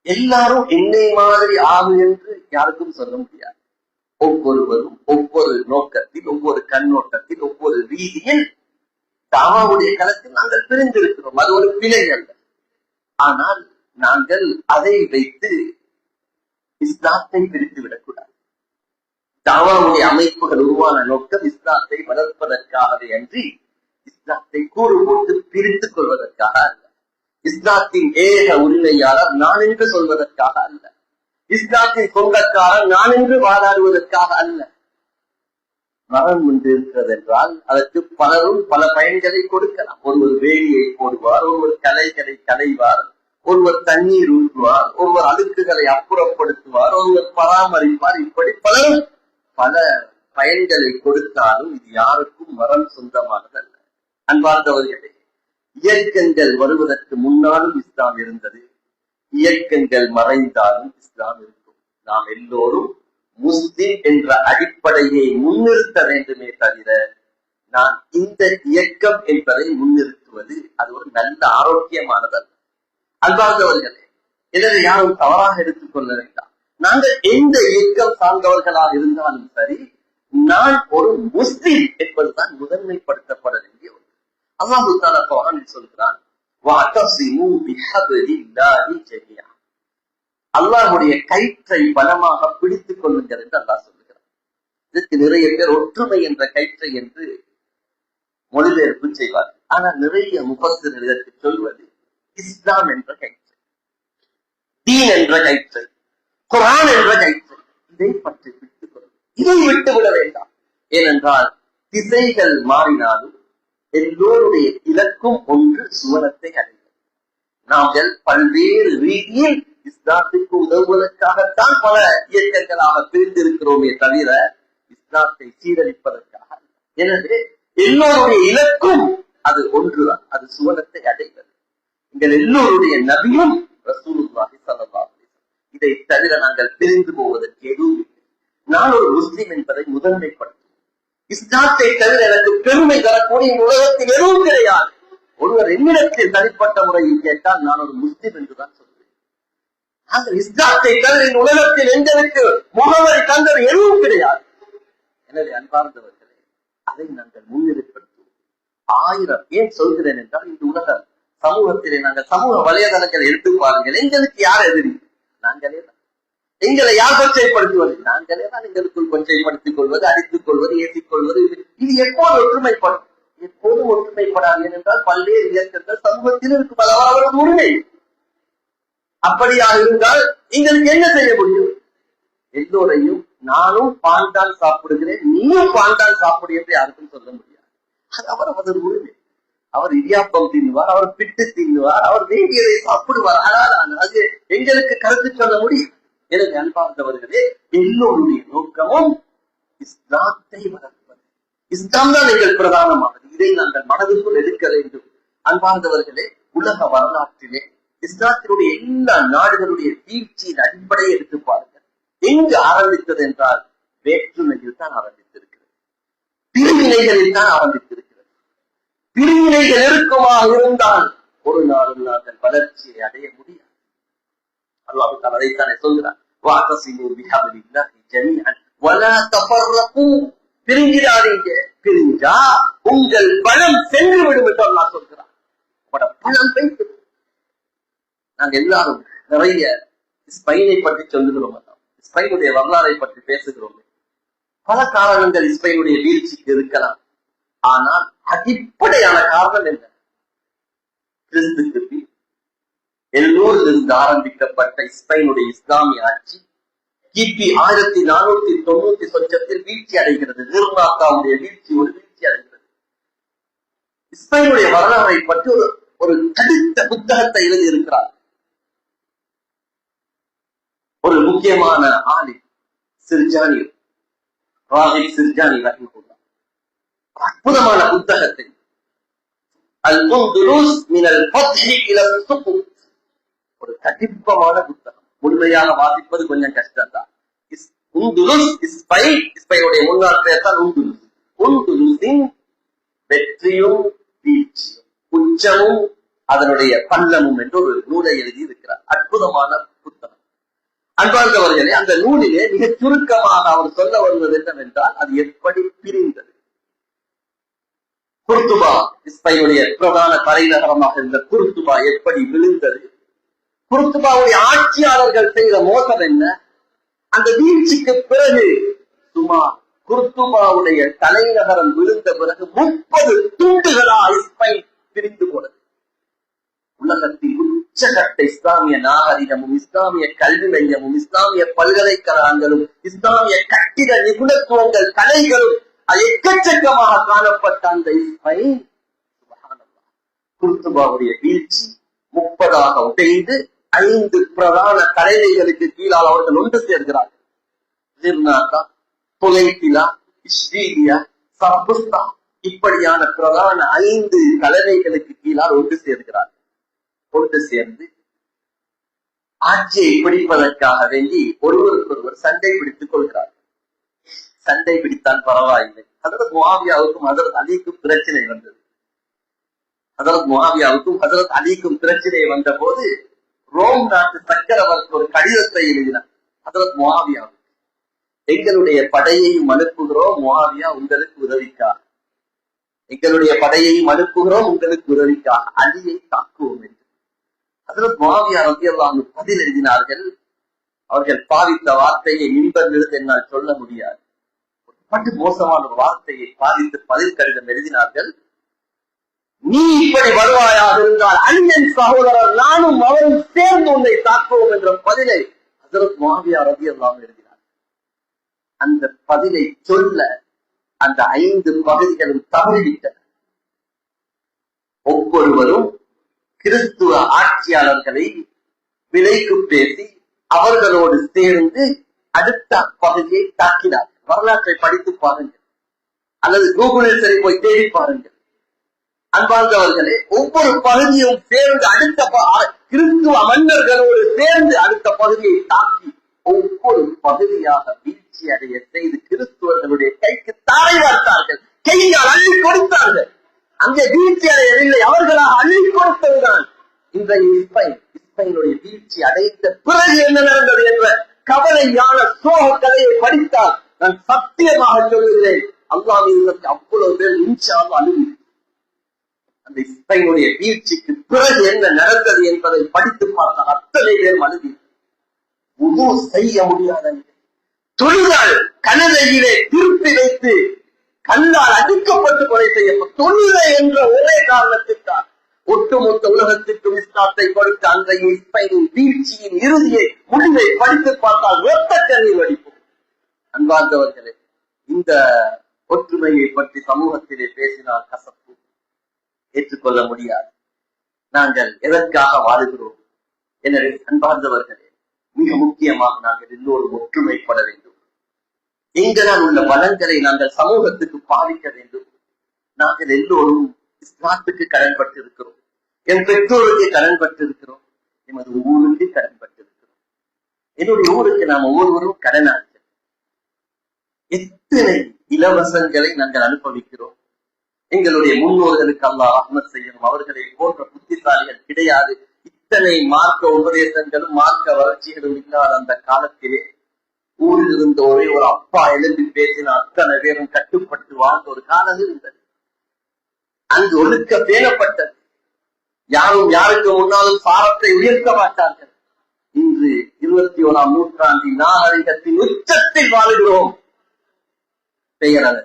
எல்லாரும் என்னை மாதிரி ஆகும் என்று யாருக்கும் சொல்ல முடியாது. ஒவ்வொருவரும் ஒவ்வொரு நோக்கத்தில், ஒவ்வொரு கண்ணோட்டத்தில், ஒவ்வொரு ரீதியில் தாவாவுடைய களத்தில் நாங்கள் பிரிந்திருக்கிறோம். அது ஒரு பிழை அல்ல. ஆனால் நாங்கள் அதை வைத்து இஸ்லாத்தை பிரித்து விடக்கூடாது. தாவாவுடைய அமைப்புகள் உருவான நோக்கம் இஸ்லாத்தை வளர்ப்பதற்காகவே அன்றி இஸ்லாத்தை கூறு போட்டு பிரித்துக் கொள்வதற்காக அல்ல. இஸ்லாத்தின் ஏக உரிமையாளர் நான் என்று சொல்வதற்காக அல்ல. இஸ்லாத்தின் சொந்தக்காரர் நான் என்று வாதாடுவதற்காக அல்ல. மரம் ஒன்று இருக்கிறது என்றால் அதற்கு பலரும் பல பயன்களை கொடுக்கலாம். ஒருவர் வேலியை போடுவார், ஒருவர் கலைகளை களைவார், ஒருவர் தண்ணீர் ஊற்றுவார், ஒருவர் அழுக்குகளை அப்புறப்படுத்துவார், ஒருவர் பராமரிப்பார். இப்படி பலரும் பல பயன்களை கொடுத்தாலும் இது யாருக்கும் மரம் சொந்தமானதல்ல. அன்பார்ந்தவர்களே, இயக்கங்கள் வருவதற்கு முன்னாலும் இஸ்லாம் இருந்தது. இயக்கங்கள் மறைந்தாலும் இஸ்லாம் இருக்கும். நாம் எல்லோரும் முஸ்லிம் என்ற அடிப்படையை முன்னிறுத்த வேண்டுமே தவிர நான் இந்த இயக்கம் என்பதை முன்னிறுத்துவது அது ஒரு நல்ல ஆரோக்கியமானது. அன்பார்ந்தவர்களே, எனவே யாரும் தவறாக எடுத்துக்கொள்ள வேண்டாம். நாங்கள் எந்த இயக்கம் சார்ந்தவர்களாக இருந்தாலும் சரி, நான் ஒரு முஸ்லிம் என்பதுதான் முதன்மைப்படுத்தப்பட வேண்டிய ஒன்று. அல்லாஹ் தஆலா குர்ஆனில் சொல்கிறான், வஅதஸிமு பிஹப்லில்லாஹி ஜமீஆ. அல்லாஹ்வுடைய கயிற்றை பலமாக பிடித்துக் கொள்ளுங்கள் என்று அல்லாஹ் சொல்லுகிறார். இதற்கு நிறைய பேர் ஒற்றுமை என்ற கயிற்றை என்று மொழிபெயர்ப்பு செய்வார். ஆனால் நிறைய முஃபஸ்ஸிர்கள் இதற்கு சொல்வது இஸ்லாம் என்ற கயிற்று, தீன் என்ற கயிற்று, குர்ஆன் என்ற கயிற்று. இதை பற்றி பிடித்துக் கொள்ளும், இதை விட்டுவிட வேண்டாம். ஏனென்றால் திசைகள் மாறினாலும் எல்லோருடைய இலக்கும் ஒன்று, சுவனத்தை அடைவது. நாங்கள் பல்வேறு ரீதியில் இஸ்லாத்துக்கு உதவுவதற்காகத்தான் பல இயக்கங்களாக பிரிந்திருக்கிறோமே தவிர இஸ்லாத்தை சீரழிப்பதற்காக. எனவே எல்லோருடைய இலக்கும் அது ஒன்றுதான், அது சுவனத்தை அடைவது. எங்கள் எல்லோருடைய நபியும் ரசூலுல்லாஹி ஸல்லல்லாஹு அலைஹி வஸல்லம். இதை தவிர நாங்கள் பிரிந்து போவதற்கு எதுவும் இல்லை. நான் ஒரு முஸ்லிம் என்பதை முதன்மைப்படுத்தும். இஸ்லாத்தை தவிர எனக்கு பெருமை தரக்கூடிய உலகத்தில் எதுவும் கிடையாது. ஒருவர் என்னிடத்தில் தனிப்பட்ட முறையில் கேட்டால் நான் ஒரு முஸ்லிம் என்றுதான் சொல்வேன். நாங்கள் இஸ்லாத்தை தவிர இந்த உலகத்தில் எங்களுக்கு முகவரி தந்தது எதுவும் கிடையாது. எனவே அன்பார்ந்தவர்களே, அதை நாங்கள் முன்னிலைப்படுத்துவோம். 1000 ஏன் சொல்கிறேன் என்றால், இந்த உலக சமூகத்திலே நாங்கள் சமூக வலைதளங்களை எடுத்து பாருங்கள். எங்களுக்கு யார் எதிரி? நாங்களே தான். எங்களை யார் கொச்சைப்படுத்துவது? நாங்களே தான். எங்களுக்குள் கொச்சைப்படுத்திக் கொள்வது, அடித்துக் கொள்வது, ஏற்றிக் கொள்வது, இது எப்போது ஒற்றுமைப்படும்? எப்போதும் ஒற்றுமைப்படாது. ஏனென்றால் பல்வேறு இயக்கங்கள் சமூகத்தில் இருக்கு, பலவரவரது உரிமை. அப்படியாக இருந்தால் எங்களுக்கு என்ன செய்ய முடியும்? எல்லோரையும் நானும் பான் தான் சாப்பிடுகிறேன், நீயும் பான் தான் சாப்பிடு என்று யாருக்கும் சொல்ல முடியாது. அது அவரது உரிமை. அவர் இடியாப்பம் தின்னுவார், அவர் பிட்டு தின்னுவார், அவர் வேண்டியதை சாப்பிடுவார். ஆனால் அது எங்களுக்கு கருத்து சொல்ல முடியும். எனவே அன்பார்ந்தவர்களே, எல்லோருடைய நோக்கமும் இஸ்லாத்தை வளர்ப்பது. இஸ்லாம் தான் எங்கள் பிரதானமானது. இதை நாங்கள் மனதிற்குள் எடுக்க வேண்டும். அன்பார்ந்தவர்களே, உலக வரலாற்றிலே இஸ்லாத்தினுடைய எல்லா நாடுகளுடைய வீழ்ச்சியின் அடிப்படையை எடுத்து பாருங்கள். எங்கு ஆரம்பித்தது என்றால் வேற்றுமையில் தான் ஆரம்பித்திருக்கிறது, பிரிவினைகளில் தான் ஆரம்பித்திருக்கிறது. பிரிவினைகள் நெருக்கமாக இருந்தால் ஒரு நாளும் நாங்கள் வளர்ச்சியை அடைய முடியாது. அல்லாஹ் தஆலா அதைத்தானே சொல்கிறார், வஅதஸிமு பிஹப்லில்லாஹி ஜமீஅன் வலா தஃபர்ரகு. பிரிஞ்சிடாதீங்க, பிரிஞ்சா உங்கள் பலம் சென்று விடும் என்று அல்லாஹ் சொல்கிறார். உங்களோட பலம் வைத்து. நாங்கள் எல்லாரும் நிறைய ஸ்பெயினை பற்றி சொல்லுகிறோம், ஸ்பெயினுடைய வரலாறை பற்றி பேசுகிறோம். பல காரணங்கள் ஸ்பெயினுடைய வீழ்ச்சிக்கு இருக்கலாம். ஆனால் அடிப்படையான காரணம் என்ன? கிறிஸ்துக்கு பின் எல்லோரிலிருந்து ஆரம்பிக்கப்பட்ட ஸ்பெயினுடைய இஸ்லாமிய ஆட்சி கிபி 1490 சொச்சத்தில் வீழ்ச்சி அடைகிறது. நிர்மாக்காவுடைய வீழ்ச்சி ஒரு வீழ்ச்சி அடைகிறது. ஸ்பெயினுடைய வரலாறை பற்றி ஒரு தடித்த புத்தகத்தை எழுதி இருக்கிறார் ஒரு முக்கியமான ஆலிம், சிர்ஜானி, ராஹிப் சிர்ஜானி ரஹிமஹுல்லாஹ். அற்புதமான புத்தகத்தை அல்-முன்துருஸ் மினல் ஃபத்ஹி இலா ஸுகுத், ஒரு கடிப்பமான புத்தகம். முழுமையாக வாசிப்பது கொஞ்சம் கஷ்டம் தான். ஸ்பெயினுடைய முன்னாள் பெயர் தான் உந்துருஸ். உந்துருஸின் வெற்றியும் வீழ்ச்சியும், உச்சமும் அதனுடைய பள்ளமும் என்று ஒரு நூலை எழுதி இருக்கிறார். அற்புதமான புத்தகம். அன்பார்ந்தவர்களே, அந்த நூலிலே மிக சுருக்கமாக அவர் சொல்ல வருவது என்னவென்றால், அது எப்படி பிரிந்தது. குர்துபா, ஸ்பெயினுடைய பிரதான தலைநகரமாக இருந்த குர்துபா எப்படி விழுந்தது, குர்துபாவுடைய ஆட்சியாளர்கள் செய்த மோசம் என்ன, அந்த வீழ்ச்சிக்கு பிறகு சுமார் குர்துபாவுடைய தலைநகரம் விழுந்த பிறகு 30 துண்டுகளாக ஸ்பெயின் பிரிந்து போனது. உலகத்தில் உச்சகட்ட இஸ்லாமிய நாகரிகமும், இஸ்லாமிய கல்வி மையமும், இஸ்லாமிய பல்கலைக்கழகங்களும், இஸ்லாமிய கட்டிட நிபுணத்துவங்கள், கலைகளும் எக்கச்சக்கமாக காணப்பட்ட அந்த ஸ்பெயின் குர்துபாவுடைய வீழ்ச்சி 30ஆக உடைந்து 5 பிரதான தலைமைகளுக்கு கீழால் அவர்கள் ஒன்று சேர்கிறார்கள். இப்படியான பிரதான 5 தலைமைகளுக்கு கீழால் ஒன்று சேர்கிறார்கள். ஒன்று சேர்ந்து ஆட்சியை பிடிப்பதற்காக வேண்டி ஒருவருக்கொருவர் சண்டை பிடித்துக் கொள்கிறார்கள். சண்டை பிடித்தால் பரவாயில்லை, ஹஜ்ரத் முஆவியாவுக்கும் ஹஜ்ரத் அலிக்கும் பிரச்சனை வந்தது. ஹஜ்ரத் முஆவியாவுக்கும் ஹஜ்ரத் அலிக்கும் பிரச்சனை வந்த போது ரோம் நாட்டு சக்கரவர்த்தி ஒரு கடிதத்தை எழுதினார் ஹஜ்ரத் முஆவியாவுக்கு. எங்களுடைய படையையும் அனுப்புகிறோம் முஆவியா உங்களுக்கு உதவிக்காக, எங்களுடைய படையையும் அனுப்புகிறோம் உங்களுக்கு உதவிக்காக, அலியை தாக்குவோம் என்று ஹஜ்ரத் முஆவியா ரலியல்லாஹு அன்ஹு பதில் எழுதினார்கள். அவர்கள் பாவித்த வார்த்தையை மிம்பரிலிருந்து என்னால் சொல்ல முடியாது. பட்டு மோசமான ஒரு வார்த்தையை பாதித்து பதில் கடிதம் எழுதினார்கள். நீ இப்படி வருவாயாக இருந்தால் அண்ணன் சகோதரர் நானும் அவரும் சேர்ந்து உன்னை தாக்குவோம் என்ற பதிலை ஹஜ்ரத் முஆவியா ரலியல்லாஹு அன்ஹு எழுதினார். அந்த பதிலை சொல்ல அந்த 5 பகுதிகளும் தவறிவிட்டன. ஒவ்வொருவரும் கிறிஸ்துவ ஆட்சியாளர்களை விலைக்கு பேசி அவர்களோடு சேர்ந்து அடுத்த பகுதியை தாக்கினார். வரலாற்றை படித்து பாருங்கள், அல்லது கூகுளில் சரி போய் தேடி பாருங்கள். அன்பார்ந்தவர்களே, ஒவ்வொரு பகுதியும் சேர்ந்து அடுத்த கிறிஸ்துவ மன்னர்களோடு சேர்ந்து அடுத்த பகுதியை தாக்கி ஒவ்வொரு பகுதியாக வீழ்ச்சி அடைய செய்து கிறிஸ்துவர்களுடைய கைக்கு தாரை வார்த்தார்கள், கையால் அள்ளி கொடுத்தார்கள். அங்கே வீழ்ச்சி அடையவில்லை, அவர்களாக அள்ளி கொடுத்ததுதான் இன்றைய இஸ்பெயினுடைய வீழ்ச்சி அடைந்த பிறகு என்ன நடந்தது என்ற கவலையான சோக கதையை படித்தால் நான் சத்தியமாக சொல்கிறேன், அல்லாஹ்விற்கு அவ்வளவு பேர் இன்ஷா அல்லாஹ் அழுவி அந்த இஸ்பெயினுடைய வீழ்ச்சிக்கு பிறகு என்ன நடந்தது என்பதை படித்து பார்த்தால் அத்தனை பேர் அழுவி. உது செய்ய முடியாத தொழுதால் கனதையிலே திருப்பி வைத்து கல்லால் அடிக்கப்பட்டு கொலை செய்யப்பட்ட தொழுகை என்ற ஒரே காரணத்திற்காக ஒட்டுமொத்த உலகத்திற்கும் இஸ்லாத்தை கொடுத்த அந்த இஸ்பெயினின் வீழ்ச்சியின் இறுதியை முடிவை படித்து பார்த்தால் ஒத்த கண்ணீர் வடிப்போம். அன்பார்ந்தவர்களே, இந்த ஒற்றுமையை பற்றி சமூகத்திலே பேசினால் கசப்பு, ஏற்றுக்கொள்ள முடியாது. நாங்கள் எதற்காக வாழுகிறோம்? எனவே அன்பார்ந்தவர்களே, மிக முக்கியமாக நாங்கள் எல்லோரும் ஒற்றுமைப்பட வேண்டும். எங்களால் உள்ள பலன்களை நாங்கள் சமூகத்துக்கு பாதிக்க வேண்டும். நாங்கள் எல்லோரும் இஸ்லாத்துக்கு கடன்பட்டு இருக்கிறோம், என் பெற்றோருக்கு கடன்பட்டு இருக்கிறோம், எமது ஊருக்கு கடன்பட்டு இருக்கிறோம். என்னுடைய ஊருக்கு நாம் ஒவ்வொருவரும் கடனாளிகள். எத்தனை இலவசங்களை நாங்கள் அனுபவிக்கிறோம். எங்களுடைய முன்னோர்களுக்கு அல்லாஹ் ரஹ்மத் செய்யணும், அவர்களை போன்ற புத்திசாலிகள் கிடையாது. இத்தனை மார்க்க உபதேசங்களும் மார்க்க வளர்ச்சிகளும் இல்லாத அந்த காலத்திலே ஊரில் இருந்த ஒரே ஒரு அப்பா எழுதி பேசின அத்தனை பேரும் கட்டுப்பட்டு வாழ்ந்த ஒரு காலம் இருந்தது. அங்கு ஒழுக்க பேணப்பட்டது. யாரும் யாருக்கு முன்னாலும் சாரத்தை உயர்த்த மாட்டார்கள். இன்று 21ஆம் நூற்றாண்டின் நாகரிகத்தின் உச்சத்தில் வாழுகிறோம். பெயரது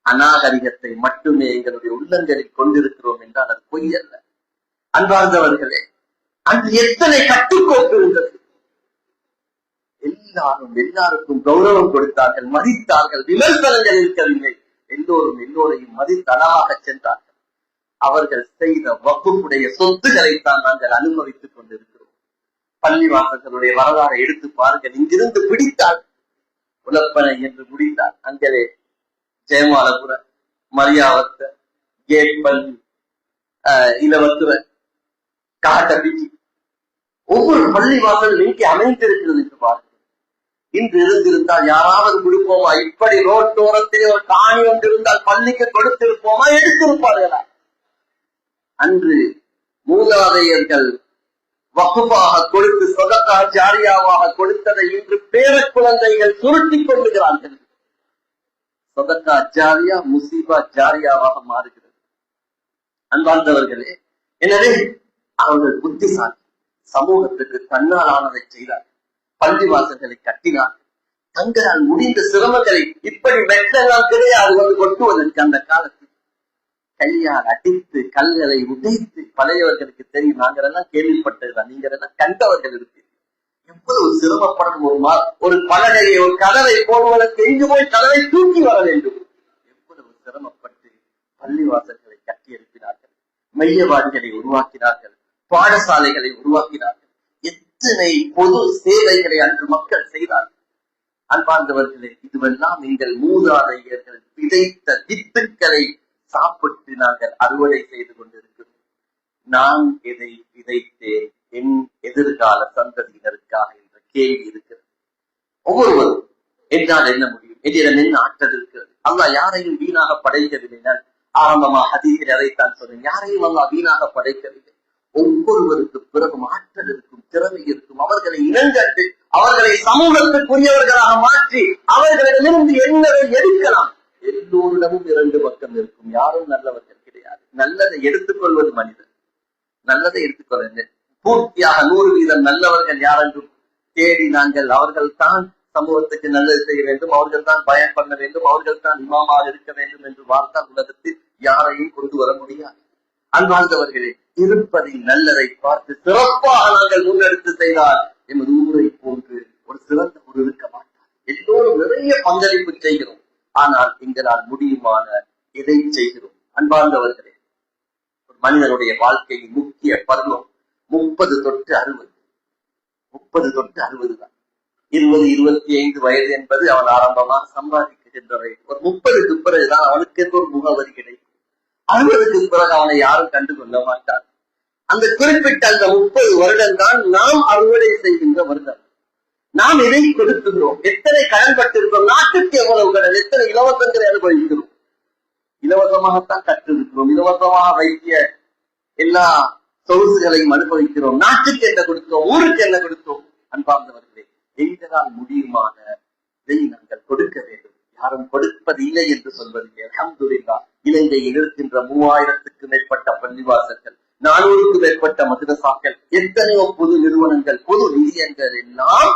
அநாகரிகத்தை மட்டுமே எங்களுடைய உள்ளங்களில் கொண்டிருக்கிறோம் என்றால் அது பொய் அல்ல. அன்பார்ந்தவர்களே, அன்று எத்தனை கட்டுக்கோப்பு இருந்தது. எல்லாருக்கும் கௌரவம் கொடுத்தார்கள், மதித்தார்கள், விமர்சனங்கள் இருக்கவில்லை. எல்லோரையும் மதித்தளவாக சென்றார்கள். அவர்கள் செய்த வகுப்புடைய சொத்துக்களைத்தான் நாங்கள் அனுபவித்துக் கொண்டிருக்கிறோம். பள்ளிவாசல்களுடைய வரலாறை எடுத்து பாருங்கள். இங்கிருந்து பிடித்தால் உலப்பனை என்று முடித்தார். அங்கே ஜெயமாலபுர, மரியாவத்த, கேட்பள்ளி, இலவத்துற, காட்டபிட்டி, ஒவ்வொரு பள்ளிவாசல் எங்கே அமைந்திருக்கிறது என்று பாருங்கள். இன்று இருந்திருந்தால் யாராவது கொடுப்போமா? இப்படி ரோட்டோரத்திலே ஒரு காணி ஒன்று இருந்தால் பள்ளிக்கு கொடுத்திருப்போமா? எடுத்திருப்பார்களா? அன்று மூதாதையர்கள் வகுப்பாக கொடுத்து சொதக்கா ஜாரியாவாக கொடுத்ததை இன்று பேர குழந்தைகள் சுருட்டி கொள்ளுகிறார்கள். சொதக்கா ஜாரியா முசீபா ஜாரியாவாக மாறுகிறது. அன்பார்ந்தவர்களே, எனவே அவர்கள் புத்திசாலி, சமூகத்துக்கு தன்னால் ஆனதை செய்தார். பள்ளிவாசல்களை கட்டினார். தங்களால் முடிந்த சிரமங்களை இப்படி மெட்டெல்லாம் கிடையாது வந்து கொட்டுவதற்கு அந்த காலத்தில் கையால் அடித்து கல்களை உடைத்து, பழையவர்களுக்கு தெரியும், நாங்கள் எல்லாம் கேள்விப்பட்டதுதான், நீங்கள் எல்லாம் கண்டவர்கள் இருப்பீர்கள். எவ்வளவு சிரமப்படணும். ஒரு பலகையை, ஒரு கதவை போடுவதற்கு எங்கு போய் கதவை தூக்கி வர வேண்டும். எவ்வளவு சிரமப்பட்டு பள்ளிவாசல்களை கட்டி எழுப்பினார்கள், மையவாடிகளை உருவாக்கினார்கள், பாடசாலைகளை உருவாக்கினார்கள். எத்தனை பொது சேவைகளை அன்று மக்கள் செய்தார்கள். அன்பார்ந்தவர்களே, இதுவெல்லாம் நீங்கள் மூதாதையர்கள் விதைத்த வித்துக்களை சாப்பிட்டு நாங்கள் அறுவடை செய்து கொண்டிருக்கிறோம். நான் எதை விதைத்தேன் என் எதிர்கால சந்ததியினருக்காக என்ற கேள்வி இருக்கிறது. ஒவ்வொருவரும் என்னால் என்ன முடியும், என்னிடம் என்ன ஆற்றல் இருக்கிறது, அல்லாஹ் யாரையும் வீணாக படைக்கவில்லை. ஆரம்பமா ஹதீஸில் அதைத்தான் சொன்னேன். யாரையும் அல்லாஹ் வீணாக படைக்கவில்லை. ஒவ்வொருவருக்கு பிறகும் ஆற்றல் இருக்கும், திறமை இருக்கும். அவர்களை இனங்கண்டு அவர்களை சமூகத்துக்குரியவர்களாக மாற்றி அவர்களிடமிருந்து என்னதை எடுக்கலாம். எல்லோரிடமும் 2 பக்கம் இருக்கும். யாரும் நல்லவர்கள் கிடையாது. நல்லதை எடுத்துக்கொள்வது மனிதன். நல்லதை எடுத்துக்கொள்ள பூர்த்தியாக 100% நல்லவர்கள் யாரென்றும் தேடி நாங்கள் அவர்கள் தான் சமூகத்துக்கு நல்லது செய்ய வேண்டும், அவர்கள் தான் பயன் பண்ண வேண்டும், அவர்கள் தான் இமாமாக இருக்க வேண்டும் என்று வாழ்த்தால் உலகத்தில் யாரையும் கொண்டு வர முடியாது. அன்பார்ந்தவர்களே, இருப்பதை நல்லதை பார்த்து சிறப்பாக நாங்கள் முன்னெடுத்து செய்தால் எமது ஊரை போன்று ஒரு சிறந்த ஊர் இருக்க மாட்டார். எல்லோரும் நிறைய பங்களிப்பு செய்கிறோம். ஆனால் எங்களால் முடியுமான எதை செய்கிறோம்? அன்பார்ந்தவர்களே, ஒரு மனிதனுடைய வாழ்க்கையின் முக்கிய பருவம் 30 தொட்டு 60. 30 தொட்டு 60 தான். 20, 25 வயது என்பது அவன் ஆரம்பமாக சம்பாதிக்கின்ற வயது. ஒரு 30க்கு பிறகுதான் அவனுக்கு ஒரு முகவரி கிடைக்கும். 60க்கு பிறகு அவனை யாரும் கண்டுகொள்ள மாட்டார். அந்த குறிப்பிட்ட அந்த 30 வருடம் தான் நாம் அறுவடை செய்கின்ற வருடம். நாம் எதை கொடுத்துகிறோம்? எத்தனை கடன்பட்டிருக்கிறோம்? நாட்டுக்கு எவ்வளவு கடன்? எத்தனை இலவசங்களை அனுபவிக்கிறோம்? இலவசமாகத்தான் கற்றிருக்கிறோம். இலவசமாக வைத்திய எல்லா சொகுசுகளையும் அனுபவிக்கிறோம். நாட்டுக்கு என்ன கொடுத்தோம்? ஊருக்கு என்ன கொடுத்தோம்? அன்பார்ந்தவர்களே, எங்களால் முடியுமான இதை நாங்கள் கொடுக்க வேண்டும். யாரும் கொடுப்பதில்லை என்று சொல்வதில்லை. அல்ஹம்துலில்லாஹ், இலங்கையில் இருக்கின்ற 3000க்கு மேற்பட்ட பள்ளிவாசல்கள், 400க்கு மேற்பட்ட மதரசாக்கள், எத்தனையோ பொது நிறுவனங்கள், பொது நிதியங்கள் எல்லாம்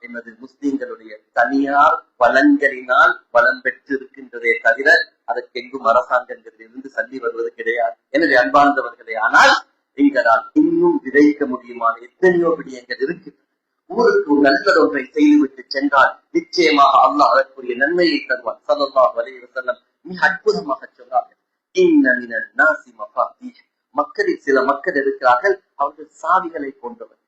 எமது முஸ்லிம்களுடைய தனியார் வளங்களினால் வளம் பெற்றிருக்கின்றதே தவிர அதற்கு எங்கும் அரசாங்கங்களிலிருந்து சல்லி வருவது கிடையாது. எனவே அன்பார்ந்தவர்களே, ஆனால் எங்களால் இன்னும் விதைக்க முடியுமான எத்தனையோ விடயங்கள் இருக்கின்றன. ஊருக்கு நல்ல ஒன்றை செய்துவிட்டு சென்றால் நிச்சயமாக அல்லாஹ் அதற்குரிய நன்மையை தருவான். ஸல்லல்லாஹு அலைஹி வஸல்லம் மிக அற்புதமாக சொன்னார்கள், இன்ன மினன் நாஸி மஃபாத்தீஹ், மக்களில் சில மக்கள் இருக்கிறார்கள், அவர்கள் சாவிகளை போன்றவர்,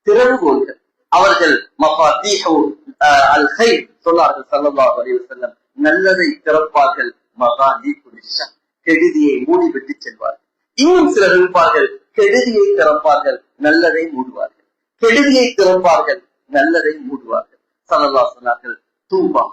திறவுகோல்கள். அவர்கள் மஃபாத்தீஹு அல் கைர் சொன்னார்கள் ஸல்லல்லாஹு அலைஹி வஸல்லம், நல்லதை திறப்பார்கள், மகாலீகுல் ஷர், கெடுதியை மூடிவிட்டு செல்வார்கள். இன்னும் சிலர் இருப்பார்கள், கெடுதியை திறப்பார்கள், நல்லதை மூடுவார்கள், கெடுதியை திறப்பார்கள், நல்லதை மூடுவார்கள். ஸல்லல்லாஹு சொன்னார்கள், தூபா,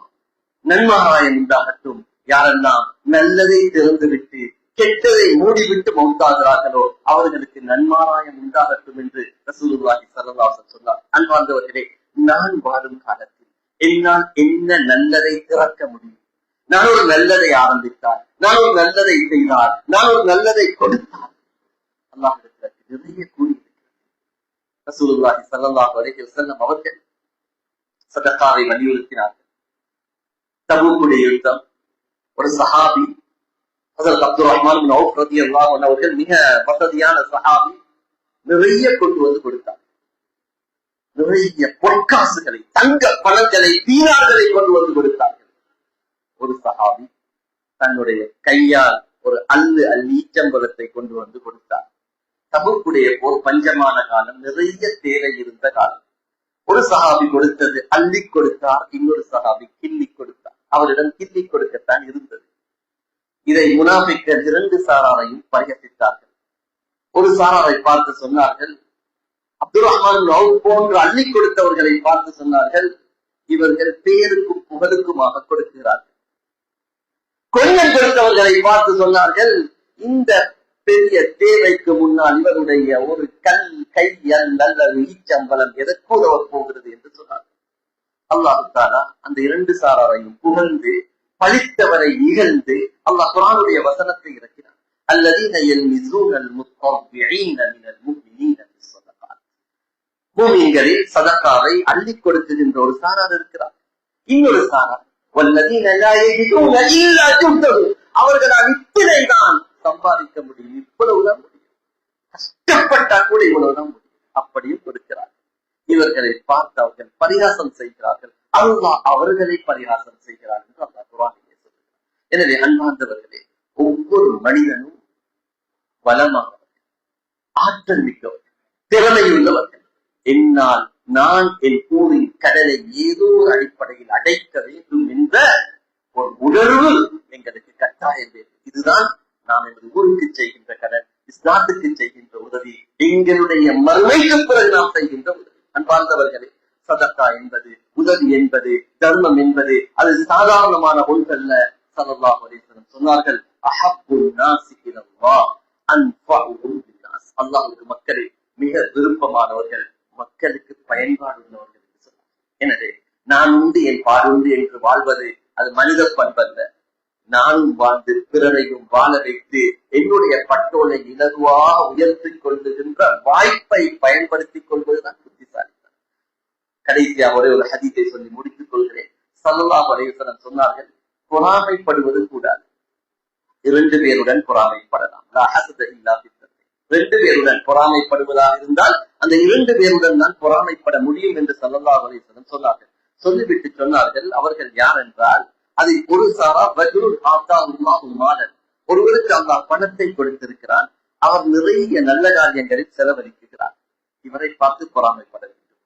நன்மகாயம் உண்டாகட்டும், யாரெல்லாம் நல்லதை திறந்துவிட்டு கெட்டதை மூடிவிட்டு மௌத்தாகிறார்களோ அவர்களுக்கு நன்மாராயம் உண்டாகட்டும் என்று ரசூலுல்லாஹி ஸல்லல்லாஹு அலைஹி வஸல்லம் சொன்னார். அன்பார்ந்தவர்களே, நான் வாழும் காலத்தில் என்னால் என்ன நல்லதை திறக்க முடியும்? நான் ஒரு நல்லதை ஆரம்பித்தார், நான் ஒரு நல்லதை செய்தார், நான் ஒரு நல்லதை கொடுத்தார், அல்லாஹ்விடத்தில் நிறைய கூலி இருக்கிறது. ரசூலுல்லாஹி ஸல்லல்லாஹு அலைஹி வஸல்லம் அவர்கள் சதகாவை வலியுறுத்தினார்கள். தபூக்குடைய யுத்தம், ஒரு சஹாபி ஹஜ்ரத் அப்துர் ரஹ்மான் பின் அவுஃப் ரலியல்லாஹு அன்ஹு அவர்கள் மிக வசதியான சஹாபி, நிறைய கொண்டு வந்து கொடுத்தார். நிறைய பொற்காசுகளை, தங்க பணங்களை, தீனார்களை கொண்டு வந்து கொடுத்தார்கள். ஒரு சஹாபி தன்னுடைய கையால் ஒரு அள்ளி ஈச்சம்பழத்தை கொண்டு வந்து கொடுத்தார். தபூக்குடைய போர் பஞ்சமான காலம், நிறைய தேவை இருந்த காலம். ஒரு சஹாபி கொடுத்தது அள்ளி கொடுத்தார், இன்னொரு சஹாபி கிள்ளி கொடுத்தார். அவரிடம் கிள்ளி கொடுக்கத்தான் இருந்தது. இதை முனாஃபிக்கள் 2 சாராரையும் பரிகசித்தார்கள். ஒரு சாராரை பார்த்து சொன்னார்கள், அப்துர் ரஹ்மான் போன்று அள்ளி கொடுத்தவர்களை பார்த்து சொன்னார்கள், இவர்கள் பேருக்கும் புகழுக்குமாக கொடுக்கிறார்கள். கொஞ்சம் கொடுத்தவர்களை பார்த்து சொன்னார்கள், இந்த பெரிய தேவைக்கு முன்னால் இவருடைய ஒரு கை அல்லது ஈச்சம்பலம் எதற்கு உதவ போகிறது என்று சொன்னார்கள். அல்லாஹ் தஆலா அந்த 2 சாராரையும் புகழ்ந்து பழித்தவரை இகழ்ந்து அல்லாஹ் குர்ஆனுடைய வசனத்தை இறக்கினார். அல்லதீன யல்மிஸூனல் முத்தவ்விஈன மினல் முஃமினீன பிஸ்ஸதகாத், முஃமின்களில் சதகாவை அள்ளி கொடுக்கின்ற ஒரு சாரார் இருக்கிறார். இன்னொரு சாரார் வல்லதீன லா யஜிதூன இல்லா ஜுஹ்தஹு, அவர்களால் இத்தனை தான் சம்பாதிக்க முடியும், இவ்வளவுதான் முடியும், கஷ்டப்பட்டா கூட இவ்வளவுதான் முடியும், அப்படியும் கொடுக்கிறார். இவர்களை பார்த்து அவர்கள் பரிகாசம் செய்கிறார்கள். அல்லாஹ் அவர்களை பரிகாசம் செய்கிறார் என்று அல்லாஹ் குர்ஆனிலே சொல்கிறார். எனவே அன்பார்ந்தவர்களே, ஒவ்வொரு மனிதனும் வளமானவர்கள், ஆற்றல் மிக்கவர்கள், திறமையுள்ளவர்கள். என்னால் நான் என் ஊரின் கடலை ஏதோ ஒரு அடிப்படையில் அடைக்க வேண்டும் என்ற ஒரு உணர்வு எங்களுக்கு கட்டாயம் வேண்டும். இதுதான் நாம் எமது ஊருக்கு செய்கின்ற கடன், இஸ்லாத்துக்கு செய்கின்ற உதவி, எங்களுடைய மறுமைக்கு பிறகு நாம் செய்கின்ற உதவி. அன்பார்ந்தவர்களே, சதக்கா என்பது, உதவி என்பது, தர்மம் என்பது அது சாதாரணமான ஒன்றல்ல. ஸல்லல்லாஹு அலைஹி வஸல்லம் சொன்னார்கள், அஹப்புன் நாஸி இலல்லாஹ் அன்ஃபஉஹும் லின்னாஸ். அல்லாஹ்வுக்கு மக்களில் மிக விருப்பமானவர்கள் மக்களுக்கு பயன்பாடு உள்ளவர்கள் என்று சொன்னார். எனவே நான் உண்டு என் பாடுண்டு என்று வாழ்வது அது மனித பண்பல்ல. நானும் வாழ்ந்து பிறரையும் வாழ வைத்து என்னுடைய பட்டோலை இலகுவாக உயர்த்திக் கொள்ளுகின்ற வாய்ப்பை பயன்படுத்திக் கொள்வதுதான் புத்திசாலித்தனம். கடைசியாக ஒரே ஒரு ஹதீஸை சொல்லி முடித்துக் கொள்கிறேன். ஸல்லல்லாஹு அலைஹி வஸல்லம் சொன்னார்கள், பொறாமைப்படுவது கூடாது. 2 பேருடன் பொறாமைப்படலாம். லா ஹஸத இல்லா ஃபித்னத். 2 பேருடன் பொறாமைப்படுவதாக இருந்தால் அந்த 2 பேருடன் தான் பொறாமைப்பட முடியும் என்று ஸல்லல்லாஹு அலைஹி வஸல்லம் சொன்னார்கள். சொல்லிவிட்டு சொன்னார்கள், அவர்கள் யார் என்றால், அதை ஒரு சாரா ரஜுலுன் ஆத்தாஹுல்லாஹு மாலன், ஒருவருக்கு அல்லாஹ் பணத்தை கொடுத்திருக்கிறான், அவர் நிறைய நல்ல காரியங்களில் செலவழிக்கிறார், இவரை பார்த்து பொறாமைப்பட வேண்டும்.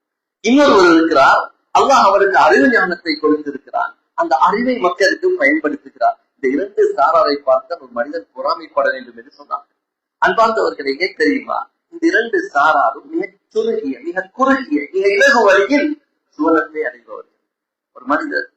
இன்னொருவர் இருக்கிறார், அல்லாஹ் அவருக்கு அறிவு ஞானத்தை கொடுத்திருக்கிறான், அந்த அறிவை மக்களுக்கு பயன்படுத்துகிறார். இந்த 2 சாராரை பார்த்து ஒரு மனிதன் பொறாமைப்பட வேண்டும் என்று சொன்னார்கள். அன்பார்ந்தவர்களே, ஏன் தெரியுமா? இந்த 2 சாராரும் மிக சுருகிய, மிக குறுகிய, மிக இலகு வழியில் சுவனத்தை அடைபவர்கள். ஒரு மனிதர்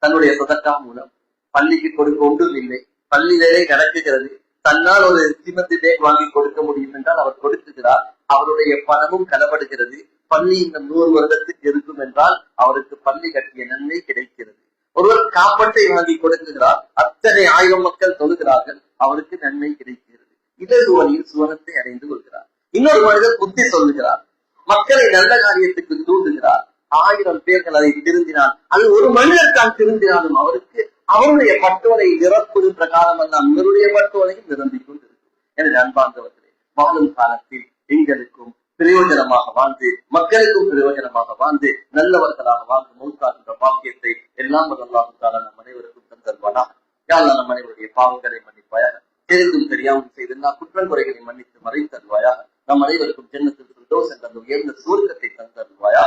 தன்னுடைய சதக்கா மூலம் பள்ளிக்கு கொடுக்க ஒன்றும் இல்லை, பள்ளியிலே நடக்குகிறது, தன்னால் ஒரு சிமந்தி பேக் வாங்கி கொடுக்க முடியும் என்றால் அவர் கொடுக்குகிறார். அவருடைய பணமும் களப்படுகிறது. பள்ளி இந்த 100 வருடத்துக்கு இருக்கும் என்றால் அவருக்கு பள்ளி கட்டிய நன்மை கிடைக்கிறது. ஒருவர் காப்பட்டை வாங்கி கொடுக்குகிறார், அத்தனை 1000 மக்கள் தொழுகிறார்கள், அவருக்கு நன்மை கிடைக்கிறது. இலகு வழியில் சுவனத்தை அடைந்து கொள்கிறார். இன்னொரு மனிதர் புத்தி சொல்லுகிறார், மக்களை நல்ல காரியத்துக்கு தூண்டுகிறார். 1000 பேர்கள் அதை திருந்தினால், அது ஒரு மனிதர் தான் திருந்தினாலும் அவருக்கு அவருடைய பட்டோலை நிரப்புகின்ற காலம் எல்லாம் இவருடைய பட்டோலையும் நிரம்பிக் கொண்டிருக்கும். எனவே அன்பார்ந்தவர்களே, வாழும் காலத்தில் எங்களுக்கும் பிரயோஜனமாக வாழ்ந்து மக்களுக்கும் பிரயோஜனமாக வாழ்ந்து நல்லவர்களாக வாழ்ந்து மௌத்தாகின்ற பாக்கியத்தை எல்லாம் அல்லாஹ் தஆலா நம் அனைவருக்கும் தந்தருவானாக. யா அல்லாஹ், நம் அனைவருடைய பாவங்களை மன்னிப்பாயாக, தெரிந்தும் தெரியாமல் செய்த எல்லா குற்றங்குறைகளை மன்னித்து மறைத்தருவாயாக. நம் அனைவருக்கும் ஜன்னத்துல் ஃபிர்தௌஸ் என்ற அந்த உயர்ந்த சுவர்க்கத்தை தந்தருவாயாக.